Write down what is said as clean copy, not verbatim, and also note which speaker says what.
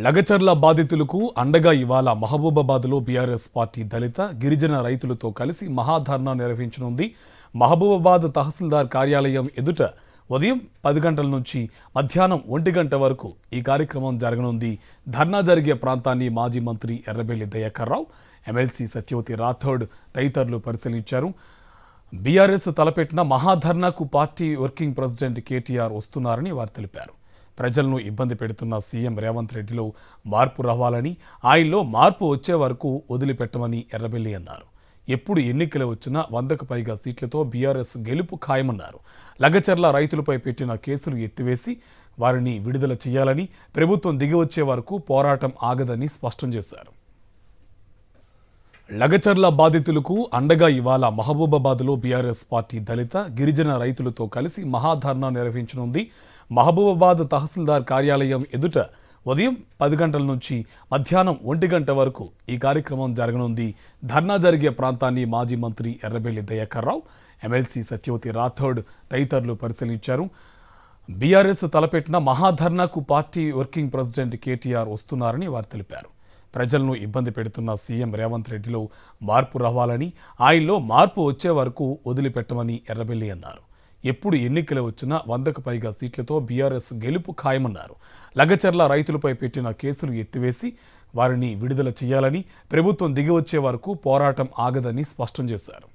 Speaker 1: లగచర్ల బాధితులకు అండగా ఇవాళ మహబూబాబాద్లో బీఆర్ఎస్ పార్టీ దళిత గిరిజన రైతులతో కలిసి మహాధర్నా నిర్వహించనుంది. మహబూబాబాద్ తహసీల్దార్ కార్యాలయం ఎదుట ఉదయం 10 గంటల నుంచి మధ్యాహ్నం 1 గంట వరకు ఈ కార్యక్రమం జరగనుంది. ధర్నా జరిగే ప్రాంతాన్ని మాజీ మంత్రి ఎర్రబెల్లి దయాకర్ రావు, ఎమ్మెల్సీ సత్యవతి రాథోడ్ తదితరులు పరిశీలించారు. బీఆర్ఎస్ తలపెట్టిన మహాధర్నాకు పార్టీ వర్కింగ్ ప్రెసిడెంట్ కేటీఆర్ వస్తున్నారని వారు తెలిపారు. ప్రజలను ఇబ్బంది పెడుతున్న సీఎం రేవంత్ రెడ్డిలో మార్పు రావాలని, ఆయనలో మార్పు వచ్చే వరకు వదిలిపెట్టమని ఎర్రబెల్లి అన్నారు. ఎప్పుడు ఎన్నికలు వచ్చినా 100కు పైగా సీట్లతో బీఆర్ఎస్ గెలుపు ఖాయమన్నారు. లగచర్ల రైతులపై పెట్టిన కేసులు ఎత్తివేసి వారిని విడుదల చేయాలని, ప్రభుత్వం దిగివచ్చే వరకు పోరాటం ఆగదని స్పష్టం చేశారు. లగచర్ల బాధితులకు అండగా ఇవాళ మహబూబాబాద్లో బీఆర్ఎస్ పార్టీ దళిత గిరిజన రైతులతో కలిసి మహాధర్నా నిర్వహించనుంది. మహబూబాబాద్ తహసీల్దార్ కార్యాలయం ఎదుట ఉదయం 10 గంటల నుంచి మధ్యాహ్నం 1 గంట వరకు ఈ కార్యక్రమం జరగనుంది. ధర్నా జరిగే ప్రాంతాన్ని మాజీ మంత్రి ఎర్రబెల్లి దయాకర్ రావు, ఎమ్మెల్సీ సత్యవతి రాథోడ్ తదితరులు పరిశీలించారు. బీఆర్ఎస్ తలపెట్టిన మహాధర్నాకు పార్టీ వర్కింగ్ ప్రెసిడెంట్ కేటీఆర్ వస్తున్నారని వారు తెలిపారు. ప్రజలను ఇబ్బంది పెడుతున్న సీఎం రేవంత్ రెడ్డిలో మార్పు రావాలని, ఆయనలో మార్పు వచ్చే వరకు వదిలిపెట్టమని ఎర్రబెల్లి అన్నారు. ఎప్పుడు ఎన్నికలు వచ్చినా 100కు పైగా సీట్లతో బీఆర్ఎస్ గెలుపు ఖాయమన్నారు. లగచర్ల రైతులపై పెట్టిన కేసులు ఎత్తివేసి వారిని విడుదల చేయాలని, ప్రభుత్వం దిగివచ్చే వరకు పోరాటం ఆగదని స్పష్టం చేశారు.